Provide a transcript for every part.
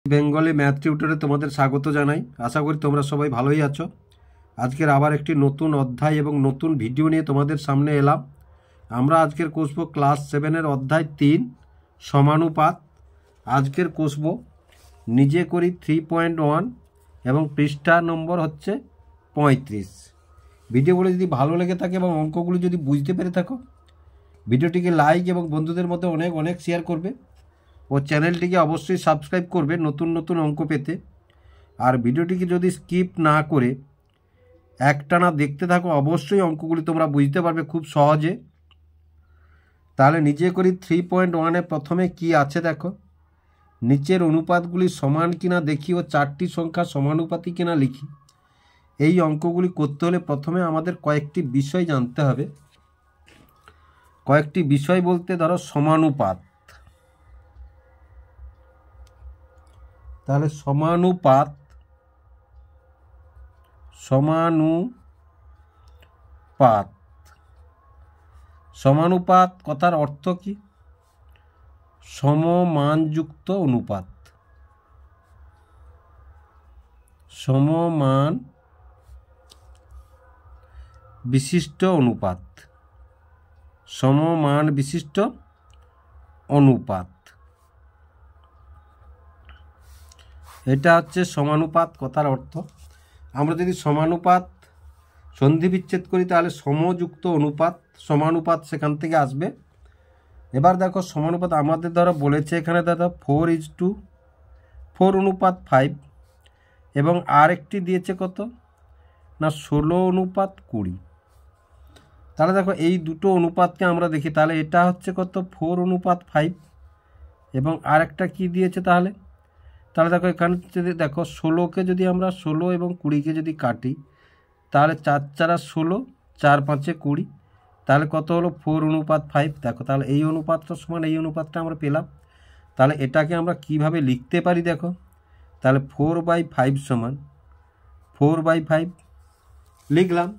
Bengali math টিউটরে তোমাদের স্বাগত জানাই। আশা করি তোমরা সবাই ভালোই আছো। আজকের আবার একটি নতুন অধ্যায় এবং নতুন ভিডিও নিয়ে তোমাদের সামনে এলাম। আমরা আজকের কষব ক্লাস 7-এর অধ্যায় 3 সমানুপাত। আজকের কষব নিজে করি 3.1 এবং পৃষ্ঠা নম্বর হচ্ছে 35। ভিডিওগুলো যদি ভালো লেগে থাকে এবং অঙ্কগুলো যদি বুঝতে পেরে থাকো, ভিডিওটিকে লাইক এবং বন্ধুদের মধ্যে অনেক অনেক শেয়ার করবে ও চ্যানেলটিকে অবশ্যই সাবস্ক্রাইব করবে নতুন নতুন অঙ্ক পেতে। আর ভিডিওটিকে যদি স্কিপ না করে একটানা দেখতে থাকো, অবশ্যই অঙ্কগুলি তোমরা বুঝতে পারবে খুব সহজে। তাহলে নিজে করি 3.1-এ প্রথমে কি আছে দেখো, নিচের অনুপাতগুলি সমান কিনা দেখি ও 4টি সংখ্যা সমানুপাতি কিনা লিখি। এই অঙ্কগুলি করতে হলে প্রথমে আমাদের কয়েকটি বিষয় জানতে হবে। কয়েকটি বিষয় বলতে ধরো সমানুপাত। তাহলে সমানুপাত সমানুপাত কথার অর্থ কি? সমমানযুক্ত অনুপাত। সমমান বিশিষ্ট অনুপাত। সমমান বিশিষ্ট অনুপাত, এটা হচ্ছে সমানুপাত কথার অর্থ। আমরা যদি সমানুপাত সন্ধি বিচ্ছেদ করি তাহলে সমযুক্ত অনুপাত, সমানুপাত সেখান থেকে আসবে। এবার দেখো সমানুপাত আমাদের দ্বারা বলেছে এখানে দাদা 4:4:5 এবং আর একটি দিয়েছে কত না 16:20। তাহলে দেখো এই দুটো অনুপাতকে আমরা দেখি, তাহলে এটা হচ্ছে কত 4:5 এবং আর একটা কি দিয়েছে তাহলে দেখো এখানে যদি দেখো 16কে যদি আমরা 16 এবং 20কে যদি কাটি তাহলে 4×4=16, 4×5=20, তাহলে কত হলো 4:5। দেখো তাহলে এই অনুপাতটা সমান এই অনুপাতটা আমরা পেলাম। তাহলে এটাকে আমরা কিভাবে লিখতে পারি দেখো, তাহলে 4/5 সমান 4/5 লিখলাম।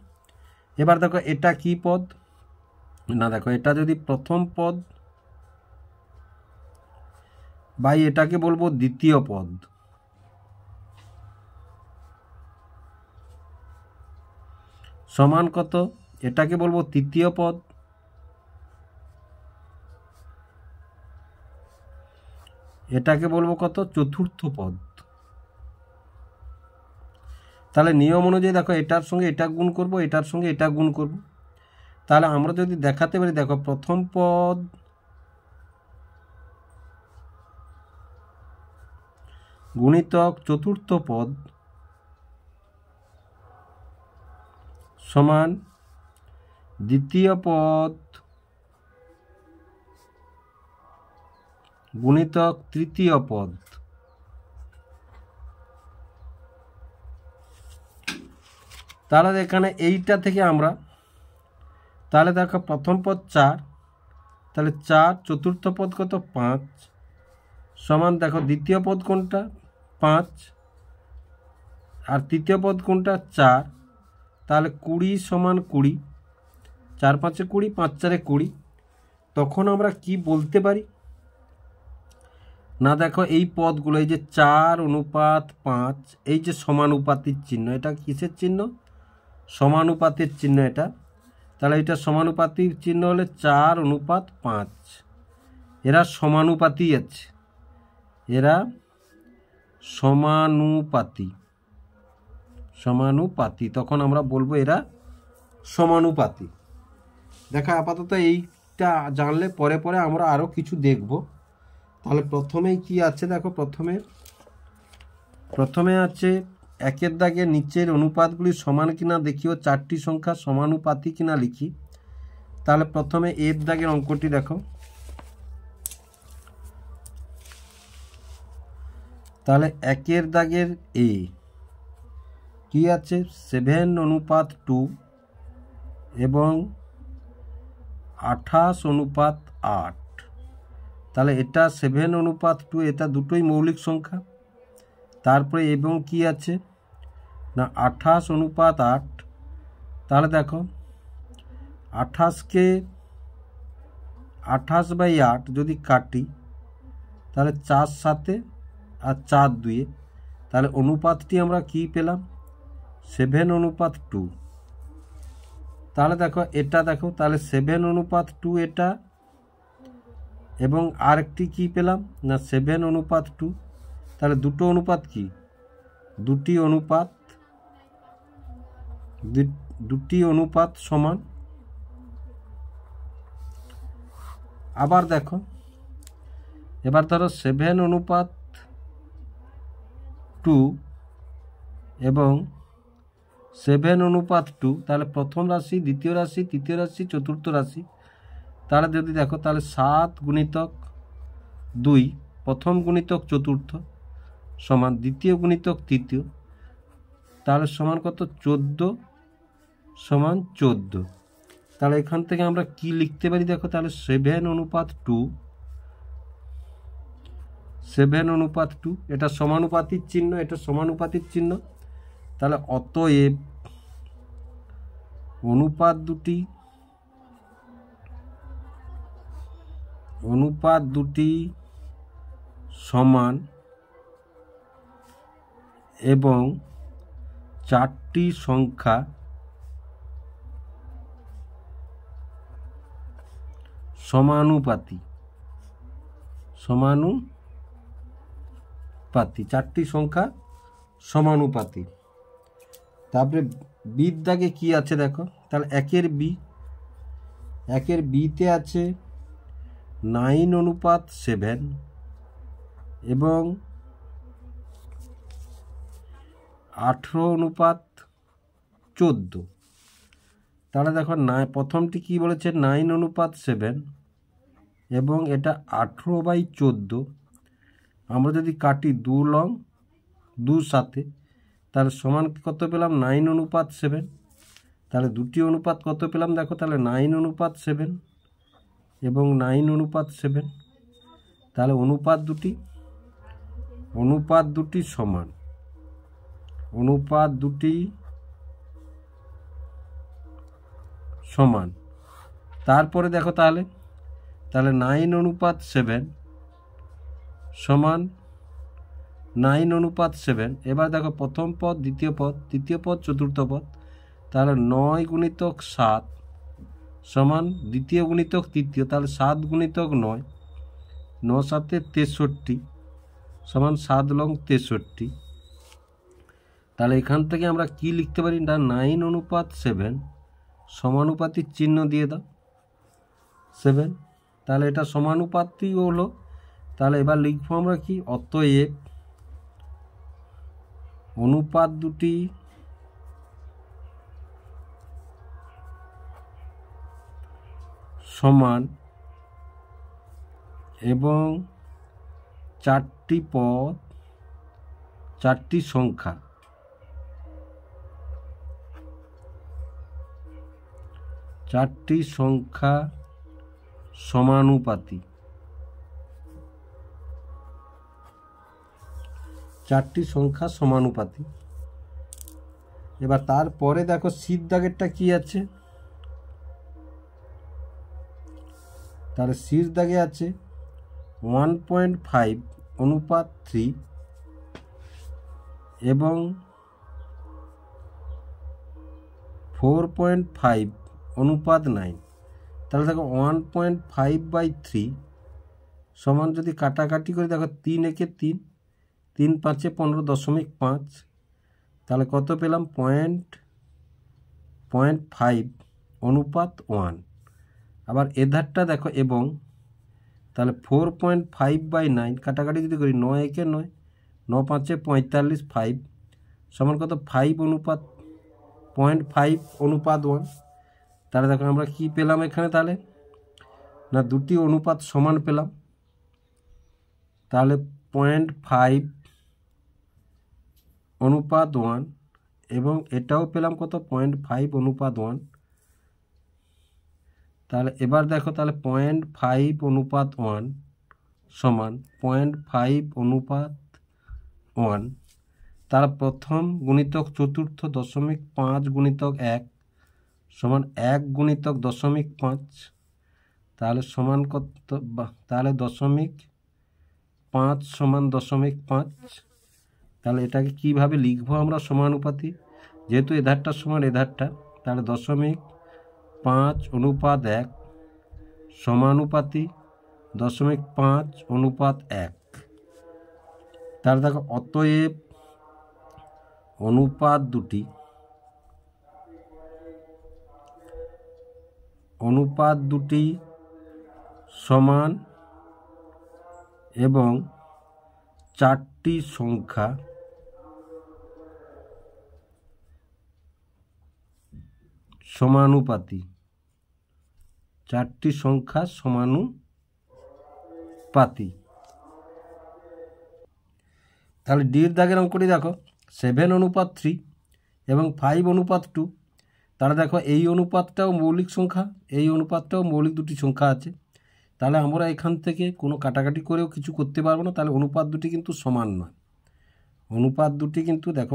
এবার দেখো এটা কি পদ না, দেখো এটা যদি প্রথম পদ বাই এটাকে বলবো দ্বিতীয় পদ, সমান কত এটাকে বলবো তৃতীয় পদ, এটাকে বলবো কত চতুর্থ পদ। তাহলে নিয়ম অনুযায়ী দেখো এটার সঙ্গে এটা গুণ করব, এটার সঙ্গে এটা গুণ করব। তাহলে আমরা যদি দেখাতে পারি দেখো প্রথম পদ গুণিতক চতুর্থ পদ সমান দ্বিতীয় পদ গুণিতক তৃতীয় পদ। তাহলে এখানে এইটা থেকে আমরা তাহলে দেখো প্রথম পদ 4, তাহলে 4 চতুর্থ পদ কত 5 সমান দেখো দ্বিতীয় পদ কোনটা 5 আর তৃতীয় পদ কোনটা 4, তাহলে 20 সমান 20, 4×5=20, 5×4=20। তখন আমরা কি বলতে পারি না, দেখো এই পদগুলো এই যে 4:5 এই যে সমানুপাতির চিহ্ন, এটা কিসের চিহ্ন? সমানুপাতের চিহ্ন এটা। তাহলে এটা সমানুপাতির চিহ্ন হলে 4:5, এরা সমানুপাতি আছে, এরা সমানুপাতি, তখন আমরা বলবো এরা সমানুপাতি। দেখো আপাতত এইটা জানলে পরে পরে আমরা আরও কিছু দেখব। তাহলে প্রথমেই কি আছে দেখো, প্রথমে আছে একের দাগে নিচের অনুপাতগুলি সমান কিনা দেখি ও 4টি সংখ্যা সমানুপাতি কিনা লিখি। তাহলে প্রথমে এর দাগের অঙ্কটি দেখো, তাহলে একের দাগের এ কি আছে 7:2 এবং 28:8। তাহলে এটা 7:2, এটা দুটোই মৌলিক সংখ্যা। তারপরে এবং কি আছে না 28:8। তাহলে দেখো 28কে 28/8 যদি কাটি তাহলে 4×7 আর 4/2, তাহলে অনুপাতটি আমরা কি পেলাম 7:2। তাহলে দেখো এটা দেখো, তাহলে 7:2 এটা, এবং আরেকটি কি পেলাম না 7:2। তাহলে দুটো অনুপাত কি, দুটি অনুপাত সমান। আবার দেখো, এবার ধরো 7:2 এবং 7:2, তাহলে প্রথম রাশি, দ্বিতীয় রাশি, তৃতীয় রাশি, চতুর্থ রাশি। তাহলে যদি দেখো, তাহলে 7×2 প্রথম গুণিতক চতুর্থ সমান দ্বিতীয় গুণিতক তৃতীয়, তাহলে সমান কত 14 সমান 14। তাহলে এখান থেকে আমরা কি লিখতে পারি দেখো, তাহলে 7:2, এটা সমানুপাতিক চিহ্ন, এটা সমানুপাতিক চিহ্ন। তাহলে অতএব অনুপাত দুটি সমান এবং চারটি সংখ্যা সমানুপাতি, চারটি সংখ্যা সমানুপাতি। তারপরে বির দাগে কি আছে দেখো, তাহলে 1-এর বিতে আছে 9:7 এবং 18:14। তাহলে দেখো প্রথমটি কি বলেছে 9:7 এবং এটা 18/14। আমরা যদি কাটি 2 লং 2 সাথে, তাহলে সমান কত পেলাম 9:7। তাহলে দুটি অনুপাত কত পেলাম দেখো, তাহলে 9:7 এবং 9:7। তাহলে অনুপাত দুটি সমান, তারপরে দেখো, তাহলে 9:7 সমান 9:7। এবার দেখো প্রথম পদ, দ্বিতীয় পদ, তৃতীয় পদ, চতুর্থ পদ। তাহলে 9×7 সমান দ্বিতীয় গুণিতক তৃতীয়, তাহলে 7×9, 9×7 63 সমান 7 লং 63। তাহলে এখান থেকে আমরা কি লিখতে পারি না 9:7 সমানুপাতিক চিহ্ন দিয়ে দাও 7। তাহলে এটা সমানুপাতি হলো। তাহলে এবার লিখবো আমরা কি, অতএব অনুপাত দুটি সমান এবং চারটি সংখ্যা সমানুপাতি, এবার তারপরে দেখো সির দাগেরটা কি আছে, তাহলে সির দাগে আছে 1.5:3 এবং 4.5:9। তাহলে দেখো 1.5/3 সমান যদি কাটাকাটি করে দেখো 3×1 3, 3×5 15.5। তাহলে কত পেলাম 0.5:1। আবার এধারটা দেখো এবং, তাহলে 4.5/9 কাটাকাটি যদি করি 9×1 9, 9×5 45 5 সমান কত 0.5:1। তাহলে দেখো আমরা কি পেলাম এখানে, তাহলে না দুটি অনুপাত সমান পেলাম। তাহলে 0.5:1 এবং এটাও পেলাম কত 0.5:1। তাহলে এবার দেখো, তাহলে 0.5:1 সমান 0.5:1। তার প্রথম গুণিতক চতুর্থ 0.5 × 1 সমান 1 × 0.5। তাহলে সমান কত, তাহলে 0.5 5 সমান 0.5। তাহলে এটাকে কিভাবে লিখবো আমরা সমানুপাতি, যেহেতু এধারটা সমান এধারটা, তাহলে 0.5 অনুপাত 1 সমানুপাতি 0.5 অনুপাত 1। তাহলে দেখো অতএব অনুপাত দুটি সমান এবং 4টি সংখ্যা সমানুপাতি। 4টি সংখ্যা সমানুপাতি। তাহলে ডির দাগের অঙ্কটি দেখো 7:3 এবং 5:2। তাহলে দেখো এই অনুপাতটাও মৌলিক সংখ্যা, এই অনুপাতটাও মৌলিক দুটি সংখ্যা আছে। তাহলে আমরা এখান থেকে কোনো কাটাকাটি করেও কিছু করতে পারবো না। তাহলে অনুপাত দুটি কিন্তু সমান নয়। অনুপাত দুটি কিন্তু দেখো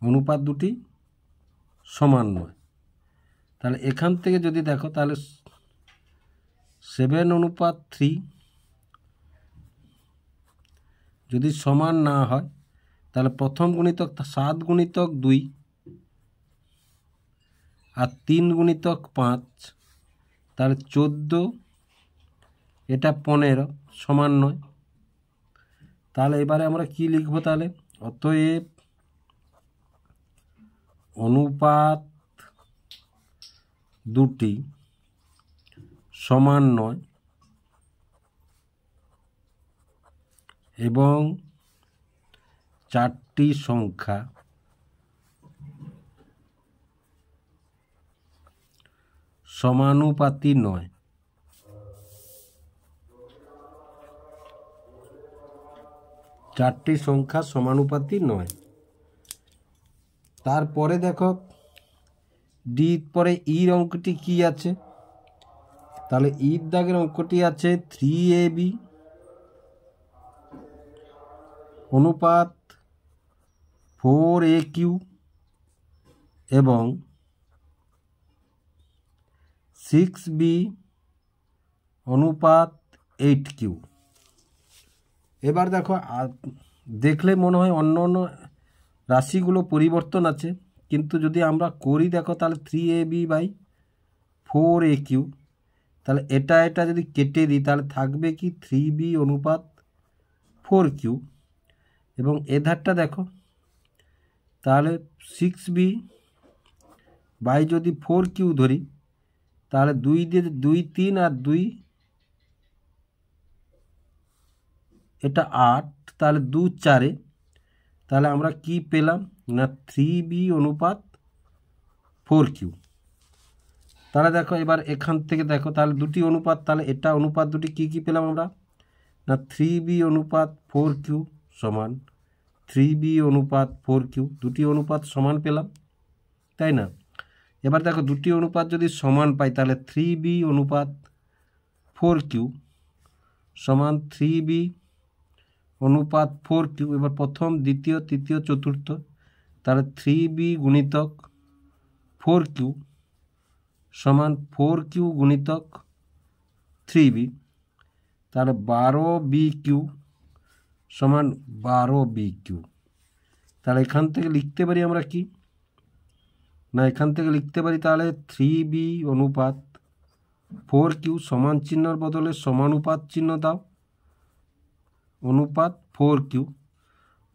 অনুপাত দুটি সমান নয়। তাহলে এখান থেকে যদি দেখো তাহলে 7:3 যদি সমান না হয়, তাহলে প্রথম গুণিতক 7 × 2 আর 3 × 5, তাহলে 14, এটা 15 সমান নয়। তাহলে এবারে আমরা কি লিখবো? তাহলে অতএব অনুপাত দুটি সমান নয় এবং 4টি সংখ্যা সমানুপাতি নয়। তারপরে দেখো ডি পরে ইর অঙ্কটি কি আছে? তাহলে ইর দাগের অঙ্কটি আছে 3ab অনুপাত 4aq এবং 6b অনুপাত 8q। এবার দেখো দেখলে মনে হয় অন্য অন্য রাশিগুলো পরিবর্তন আছে, কিন্তু যদি আমরা করি দেখো তাহলে 3ab/4aq। তাহলে এটা যদি কেটে দিই তাহলে থাকবে কি 3b অনুপাত 4q এবং এধারটা দেখো তাহলে 6b যদি 4q ধরি তাহলে 2 দিয়ে 2 3 আর 2 এটা 8, তাহলে 2 4, তাহলে আমরা কি পেলাম না 3b অনুপাত 4q। তাহলে দেখো এবার এখান থেকে দেখো তাহলে দুটি অনুপাত, তাহলে এটা অনুপাত দুটি কি পেলাম আমরা না 3b অনুপাত 4q সমান 3b অনুপাত 4q, দুটি অনুপাত সমান পেলাম, তাই না? এবার দেখো দুটি অনুপাত যদি সমান পাই তাহলে 3b অনুপাত 4q সমান 3b অনুপাত 4q। এবার প্রথম দ্বিতীয় তৃতীয় চতুর্থ, তাহলে 3b গুণিতক 4q সমান 4q গুণিতক 3b, তাহলে 12bq সমান 12bq। তাহলে এখান থেকে লিখতে পারি আমরা কি না, এখান থেকে লিখতে পারি তাহলে 3b অনুপাত 4q সমান চিহ্নর বদলে সমানুপাত চিহ্ন দাও অনুপাত 4q।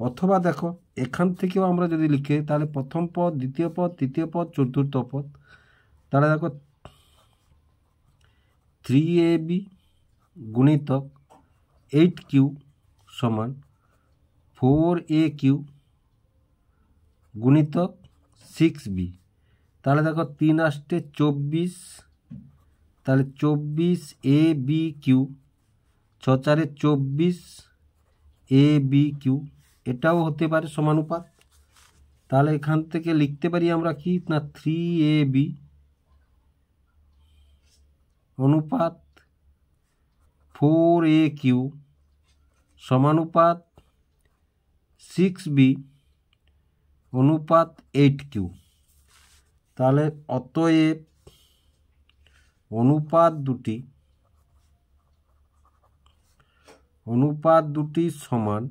অথবা দেখো এখান থেকেও আমরা যদি লিখে তাহলে প্রথম পদ দ্বিতীয় পদ তৃতীয় পদ চতুর্থ পদ, তাহলে দেখো 3ab গুণিতক 8q সমান 4aq গুণিতক 6b। তাহলে দেখো 3 আসতে 24, তাহলে 24abq 6 4 24abq, এটাও হতে পারে সমানুপাত। তাহলে এখান থেকে লিখতে পারি আমরা কি না 3ab অনুপাত 4aq সমানুপাত 6b অনুপাত 8q। তাহলে অতএব অনুপাত দুটি অনুপাত দুটি সমান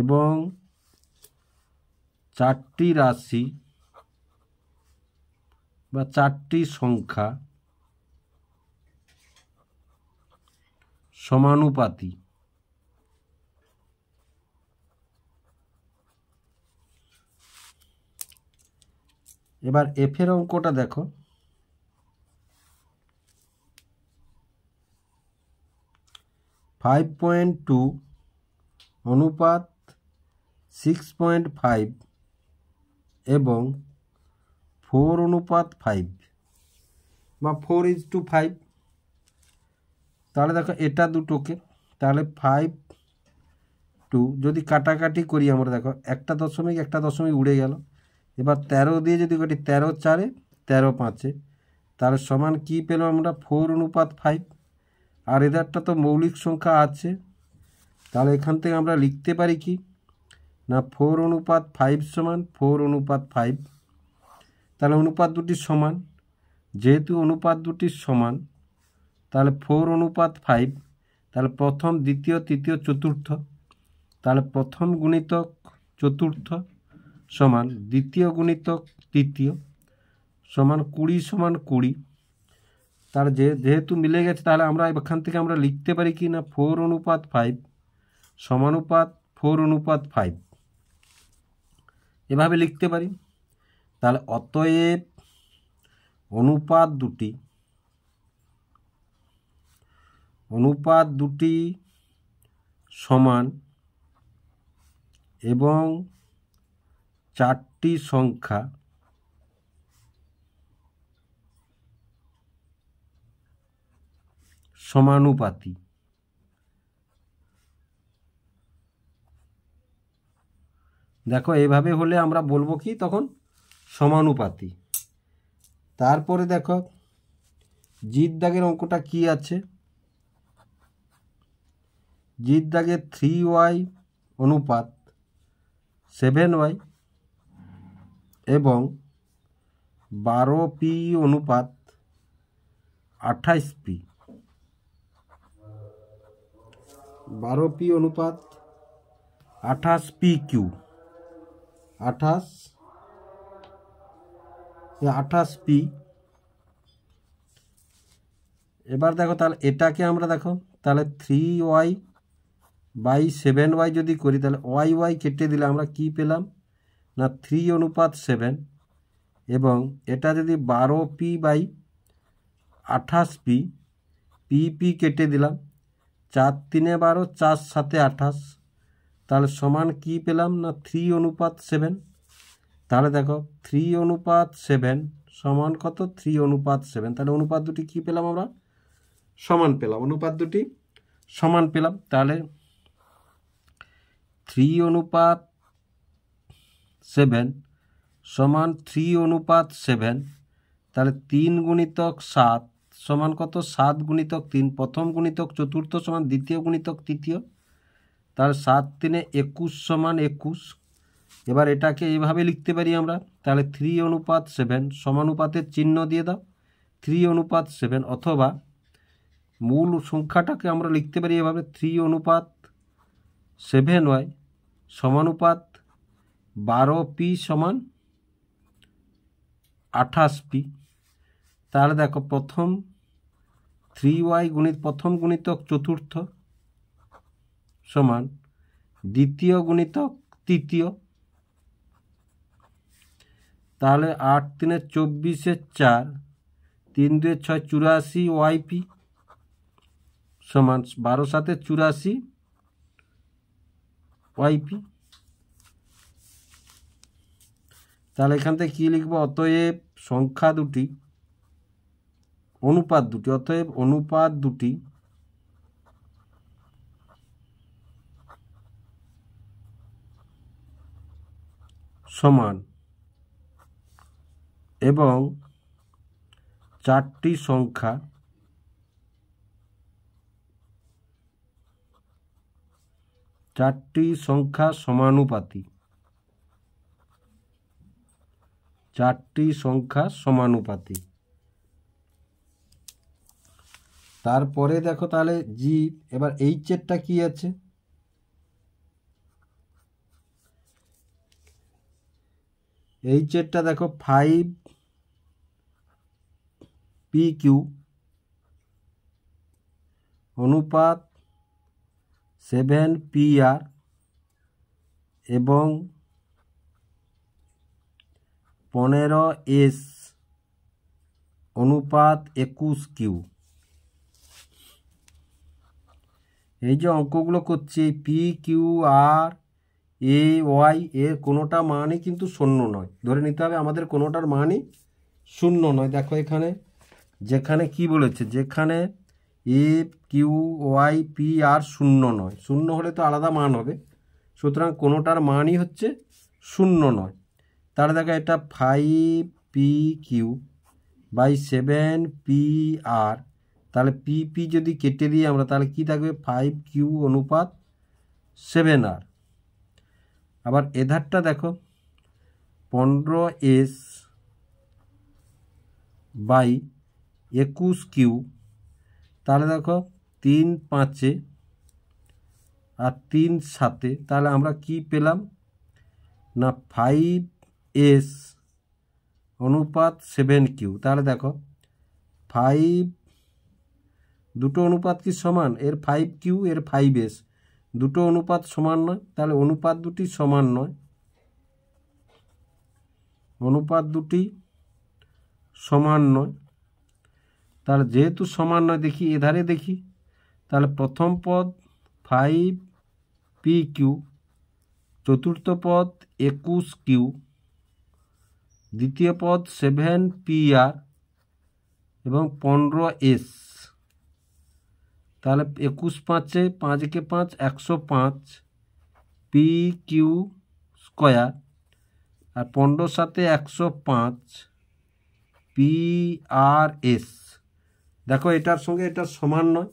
এবং চারটি রাশি বা চারটি সংখ্যা সমানুপাতি। এবার এফের অঙ্কটা দেখো, (5.2) অনুপাত 6.5 এবং 4:5 বা 4:5। তাহলে দেখো এটা দুটোকে, তাহলে 5:2 যদি কাটাকাটি করি আমরা, দেখো একটা দশমিক উড়ে গেল। এবার 13 দিয়ে যদি কাটি, 13×4 13×5, তাহলে সমান কি পেলাম আমরা? 4:5। আর এদেরটা তো মৌলিক সংখ্যা আছে, তাহলে এখান থেকে আমরা লিখতে পারি কি না 4:5 সমান 4:5। তাহলে অনুপাত দুটি সমান, যেহেতু অনুপাত দুটি সমান তাহলে 4:5, তাহলে প্রথম দ্বিতীয় তৃতীয় চতুর্থ, তাহলে প্রথম গুণিতক চতুর্থ সমান দ্বিতীয় গুণিতক তৃতীয় সমান 20 = 20। তার যেহেতু মিলে গেছে, তাহলে আমরা এখান থেকে আমরা লিখতে পারি কি না 4:5 সমানুপাত 4:5, এভাবে লিখতে পারি। তাহলে অতএব অনুপাত দুটি সমান এবং চারটি সংখ্যা সমানুপাতি। দেখো এভাবে হলে আমরা বলবো কি তখন সমানুপাতি। তারপরে দেখো জির দাগের অঙ্কটা কি আছে। জির দাগে 3y অনুপাত 7y এবং 12p অনুপাত 28p, 12p অনুপাত 28p3, 28p। এবার দেখো তাহলে এটাকে আমরা দেখো তাহলে 3y/7y যদি করি, তাহলে y কেটে দিলে আমরা কি পেলাম না 3:7, এবং এটা যদি 12p/28p, p কেটে দিলাম, 4×3 = 12, 4×7 = 28, তাহলে সমান কি পেলাম না 3:7। তাহলে দেখো 3:7 সমান কত? 3:7। তাহলে অনুপাত দুটি কি পেলাম আমরা? সমান পেলাম। অনুপাত দুটি সমান পেলাম। তাহলে 3:7 সমান 3:7। তাহলে 3×7 সমান কত? 7×3, প্রথম গুণিতক চতুর্থ সমান দ্বিতীয় গুণিতক তৃতীয়, তাহলে 7×3 = 21 সমান 21। এবার এটাকে এইভাবে লিখতে পারি আমরা, তাহলে 3:7 সমানুপাতের চিহ্ন দিয়ে দাও 3:7, অথবা মূল সংখ্যাটাকে আমরা লিখতে পারি এভাবে 3:7y সমানুপাত 12p সমান 28p। তাহলে দেখো প্রথম 3y প্রথম গুণিতক চতুর্থ সমান দ্বিতীয় গুণিতক তৃতীয়, তাহলে 8×3 = 24, 4, 3×2 = 6, 84 yp সমান 12×7 = 84 yp। তাহলে এখান থেকে কি লিখবো? অতএব সংখ্যা দুটি, অতএব অনুপাত দুটি সমান এবং চারটি সংখ্যা সমানুপাতি। তারপরে দেখো তাহলে জি, এবার এইচেরটা কি আছে, এইচেরটা দেখো 5 PQ অনুপাত 7PR এবং 15S অনুপাত 21Q। এই যে অঙ্কগুলো করছি PQRAY এর কোনোটা মানই কিন্তু শূন্য নয়, ধরে নিতে হবে আমাদের কোনোটার মানই শূন্য নয়। দেখো এখানে যেখানে কি বলেছে, যেখানে AQYPR শূন্য নয়, শূন্য হলে তো আলাদা মান হবে, সুতরাং কোনোটার মানই হচ্ছে শূন্য নয়। তাহলে দেখো এটা 5PQ/7PR, তাহলে PP যদি কেটে দিই আমরা তাহলে কি থাকবে 5Q অনুপাত 7R। আবার এধারটা দেখো 15S/21Q, তাহলে দেখো 3 5 আর 3 7, তাহলে আমরা কি পেলাম না 5S অনুপাত 7Q। তাহলে দেখো 5 দুটো অনুপাত কি সমান, এর 5Q এর 5S, দুটো অনুপাত সমান নয়, তাহলে অনুপাত দুটি সমান নয়, অনুপাত দুটি সমান নয়। তাহলে যেহেতু সমান নয়, দেখি এধারে দেখি, তাহলে প্রথম পদ 5PQ, চতুর্থ পদ 21Q, দ্বিতীয় পদ 7PR এবং 15S। তাহলে 21 5 5 5 105 PQ স্কোয়ার, আর 15 7 105 PRS। দেখো এটার সঙ্গে এটা সমান নয়,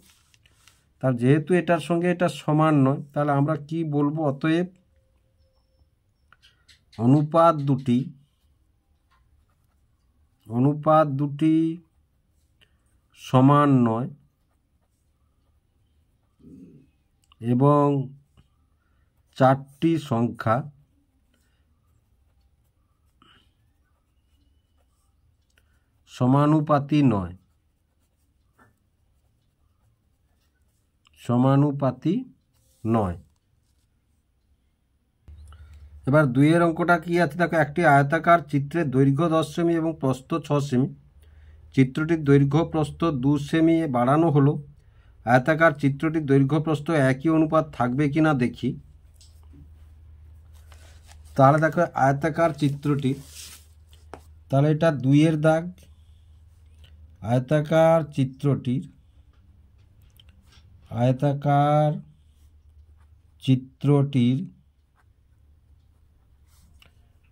তার যেহেতু এটার সঙ্গে এটা সমান নয়, তাহলে আমরা কি বলবো, অতএব অনুপাত দুটি সমান নয় এবং চারটি সংখ্যা সমানুপাতি নয়, এবার 2 অঙ্কটা কি আছে দেখো, একটি আয়তাকার চিত্রের দৈর্ঘ্য 10 সেমি এবং প্রস্থ 6 সেমি, চিত্রটির দৈর্ঘ্য প্রস্থ 2 সেমি বাড়ানো হলো, আয়তাকার চিত্রটির দৈর্ঘ্য প্রস্থ একই অনুপাত থাকবে কিনা দেখি। তাহলে দেখো আয়তাকার চিত্রটি, তাহলে এটা 2 দাগ, আয়তাকার চিত্রটির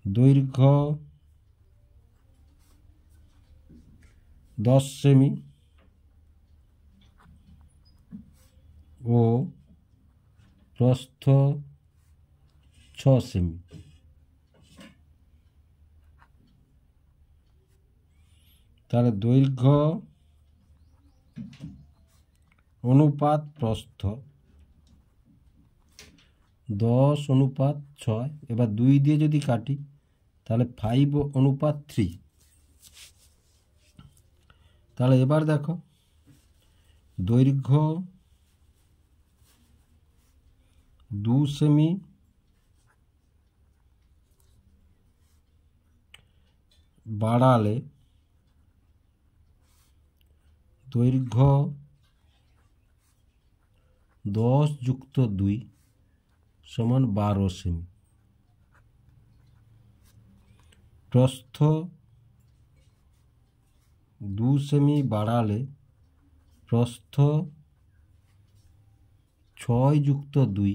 দৈর্ঘ্য 10 সেমি ও প্রস্থ 6 সেমি। তাহলে দৈর্ঘ্য অনুপাত প্রস্থ 10:6, এবার 2 দিয়ে যদি কাটি তাহলে 5:3। তাহলে এবার দেখো দৈর্ঘ্য 2 সেমি বাড়ালে দৈর্ঘ্য 10 + 2 = 12 সেমি, প্রস্থ 2 সেমি বাড়ালে প্রস্থ 6 + 2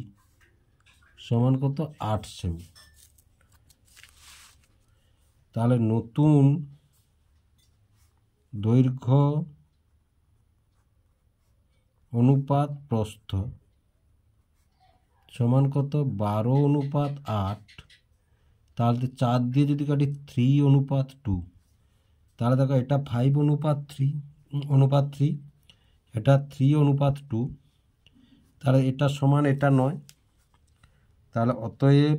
= কত, 8 সেমি। তাহলে নতুন দৈর্ঘ্য অনুপাত প্রস্থ সমান কত, 12:8। তাহলে 4 দিয়ে যদি কাটি 3:2, তাহলে দেখো এটা 5:3, এটা 3:2, তাহলে এটা সমান এটা নয়, তাহলে অতএব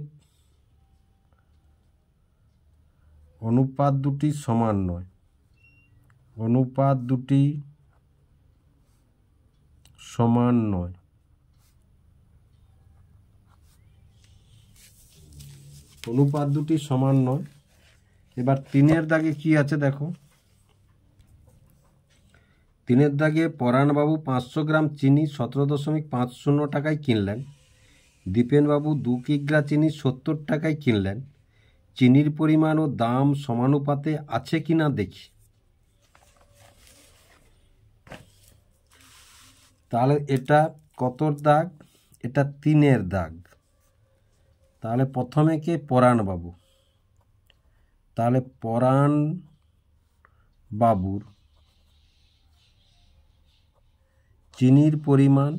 অনুপাত দুটি সমান নয়, অনুপাত দুটি সমান নয়। অনুপাত দুটি সমান নয়। এবার 3-এর দাগে কি আছে দেখো। 3-এর দাগে পরাণবাবু 500 গ্রাম চিনি 17.50 টাকায় কিনলেন। দীপেনবাবু 2 কিগ্রা চিনি 70 টাকায় কিনলেন। চিনির পরিমাণ ও দাম সমানুপাতে আছে কিনা দেখি। তাহলে এটা কতর দাগ? এটা 3-এর দাগ। তাহলে প্রথমে কে? পরাণবাবু। তাহলে পরাণবাবুর চিনির পরিমাণ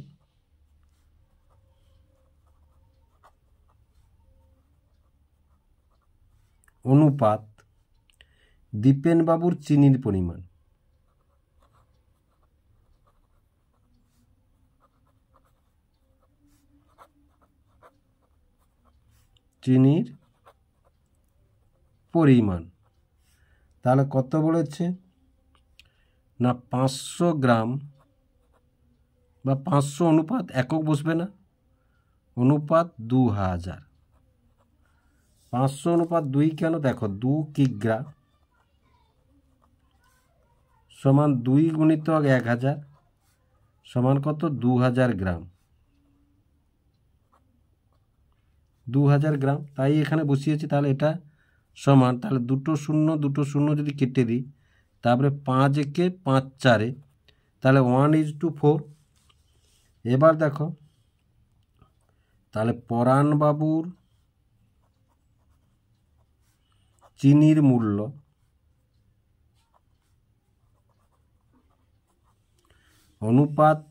অনুপাত দীপেনবাবুর চিনির পরিমাণ। চিনির পরিমাণ তাহলে কত বলেছে না? 500 গ্রাম বা 500 অনুপাত একক বসবে না, অনুপাত 2000। 500 অনুপাত 2 কেন? দেখো 2 কিগ্রা সমান 2 গুণিতক 1000 সমান কত? 2000 গ্রাম। 2000 গ্রাম, তাই এখানে বসিয়েছি। তাহলে এটা সমান, তাহলে দুটো শূন্য যদি কেটে দিই, তারপরে 5 একে 5 4, তাহলে 1:4। এবার দেখো, তাহলে পরাণবাবুর চিনির মূল্য অনুপাত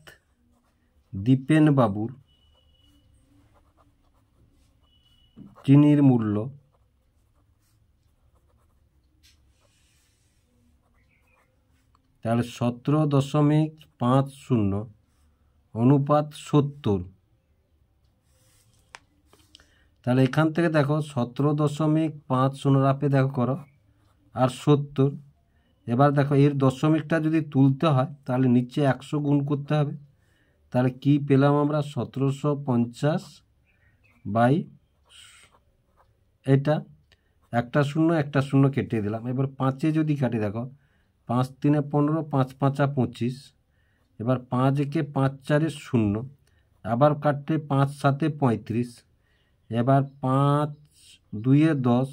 দীপেনবাবুর চিনির মূল্য তাহলে 17.50 অনুপাত 70। তাহলে এখান থেকে দেখো 17.50 রাপে দেখো করো আর 70। এবার দেখো এর দশমিকটা যদি তুলতে হয় তাহলে নিচে 100 গুণ করতে হবে। তাহলে কি পেলাম আমরা? 1750 বাই এটা একটা শূন্য কেটে দিলাম। এবার 5-এ যদি কাটি দেখো 5 3 15, 5 5 25। এবার 5 একে 5 4 0, আবার কাটতে 5 7 35। এবার 5 2 10,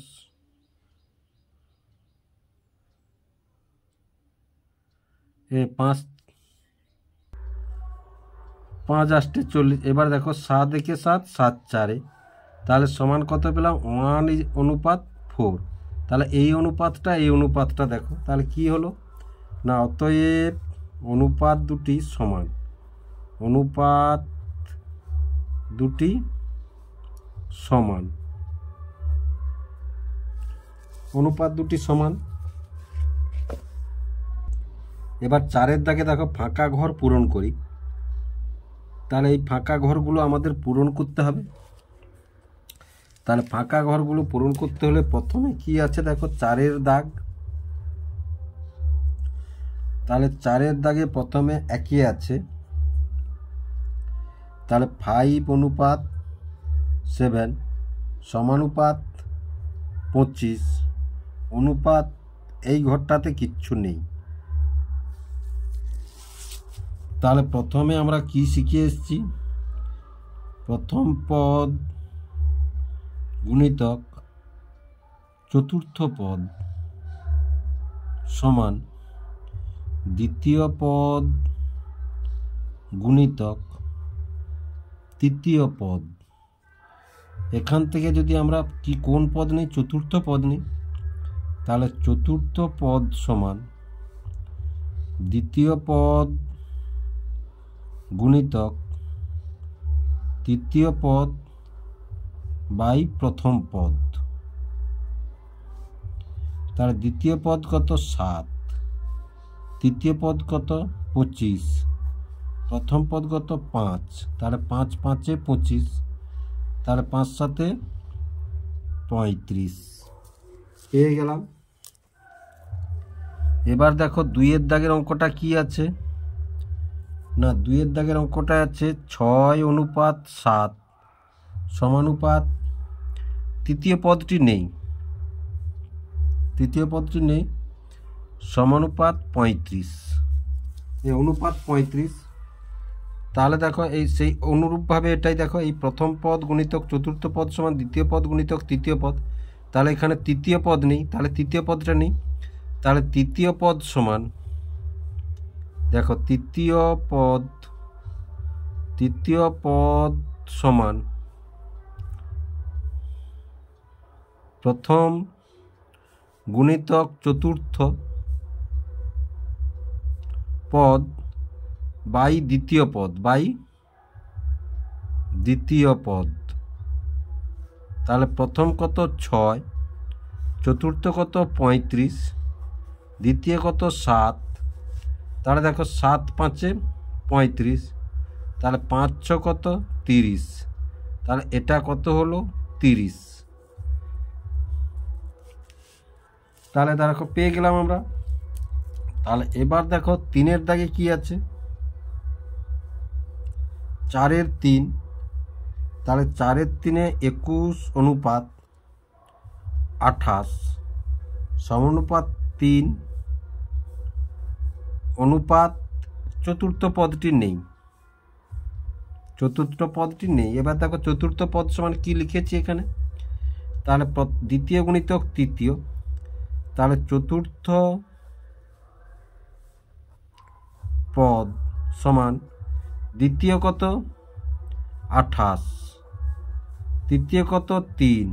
5 5 8 40। এবার দেখো 7 একে 7 7 4, তাহলে সমান কত পেলাম? 1:4। তাহলে এই অনুপাতটা দেখো, তাহলে কি হলো না? অতএব অনুপাত দুটি সমান, অনুপাত দুটি সমান, অনুপাত দুটি সমান। এবার 4-এর দাগে দেখো ফাঁকা ঘর পূরণ করি। তাহলে এই ফাঁকা ঘরগুলো আমাদের পূরণ করতে হবে। তাহলে ফাঁকা ঘরগুলো পূরণ করতে হলে প্রথমে কি আছে দেখো? 4-এর দাগ। তাহলে 4-এর দাগে প্রথমে একই আছে, তাহলে 5:7 সমানুপাত 25 অনুপাত এই ঘরটাতে কিচ্ছু নেই। তাহলে প্রথমে আমরা কি শিখে এসেছি? প্রথম পদ গুণিতক চতুর্থ পদ সমান দ্বিতীয় পদ গুণিতক তৃতীয় পদ। এখান থেকে যদি আমরা কোন পদ নিই? চতুর্থ পদ নিই। তাহলে চতুর্থ পদ সমান দ্বিতীয় পদ গুণিতক তৃতীয় পদ বাই প্রথম পদ। তাহলে দ্বিতীয় পদ কত? 7, তৃতীয় পদ কত? 25, প্রথম পদ কত 5, তাহলে 5 5 25, তাহলে 5 7 35 পেয়ে গেলাম। এবার দেখো 2-এর দাগের অঙ্কটা কি আছে না, 2-এর দাগের অঙ্কটা আছে 6:7 সমানুপাত, তৃতীয় পদটি নেই, সমানুপাত 35, এই অনুপাত 35। তাহলে দেখো এই সেই অনুরূপভাবে এটাই দেখো, এই প্রথম পদ গুণিতক চতুর্থ পদ সমান দ্বিতীয় পদ গুণিতক তৃতীয় পদ। তাহলে এখানে তৃতীয় পদ নেই, তাহলে তৃতীয় পদটা নেই, তাহলে তৃতীয় পদ সমান, দেখো তৃতীয় পদ সমান প্রথম গুণিতক চতুর্থ পদ বাই দ্বিতীয় পদ, তাহলে প্রথম কত 6, চতুর্থ কত 35, দ্বিতীয় কত 7, তাহলে দেখো 7 5 35, তাহলে 5 6 কত 30, তাহলে এটা কত হলো 30। তাহলে দেখো পেয়ে গেলাম আমরা। তাহলে এবার দেখো 3-এর দাগে কি আছে, 4-এর 3, তাহলে 4-এর 3-এ 21:28 সমানুপাত 3, অনুপাত চতুর্থ পদটি নেই, এবার দেখো চতুর্থ পদ সমান কি লিখেছি এখানে, তাহলে দ্বিতীয় গুণিতক তৃতীয়, তাহলে চতুর্থ পদ সমান দ্বিতীয় কত 28, তৃতীয় কত 3,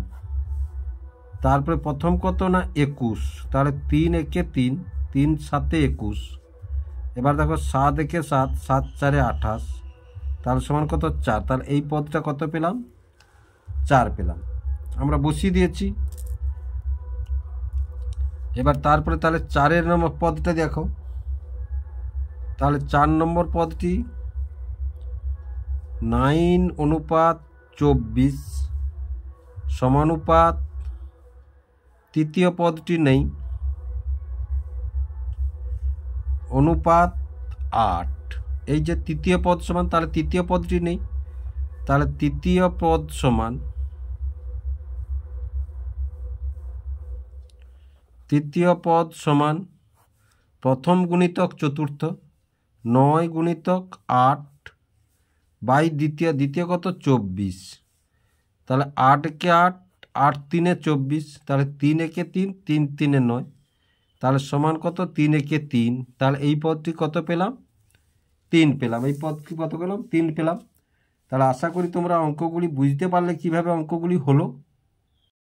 তারপরে প্রথম কত না 21, তাহলে 3 একে 3, 3 7 21, এবার দেখো 7 একে 7, 7 4 28, তাহলে সমান কত 4, তাহলে এই পদটা কত পেলাম 4 পেলাম, আমরা বসিয়ে দিয়েছি। এবার তারপরে তাহলে 4-এর নম্বর পদটা দেখো, তাহলে 4 নম্বর পদটি 9:24 সমানুপাত, তৃতীয় পদটি নেই, অনুপাত 8, এই যে তৃতীয় পদ সমান, তাহলে তৃতীয় পদটি নেই, তাহলে তৃতীয় পদ সমান প্রথম গুণিতক চতুর্থ 9:8 বাই দ্বিতীয় কত 24, তাহলে 8 একে 8, 8 3 24, তাহলে 3 একে 3, 3 3 9, তাহলে সমান কত 3 একে 3, তাহলে এই পদটি কত পেলাম 3 পেলাম, এই পদটি কত পেলাম 3 পেলাম। তাহলে আশা করি তোমরা অঙ্কগুলি বুঝতে পারলে কিভাবে অঙ্কগুলি হলো।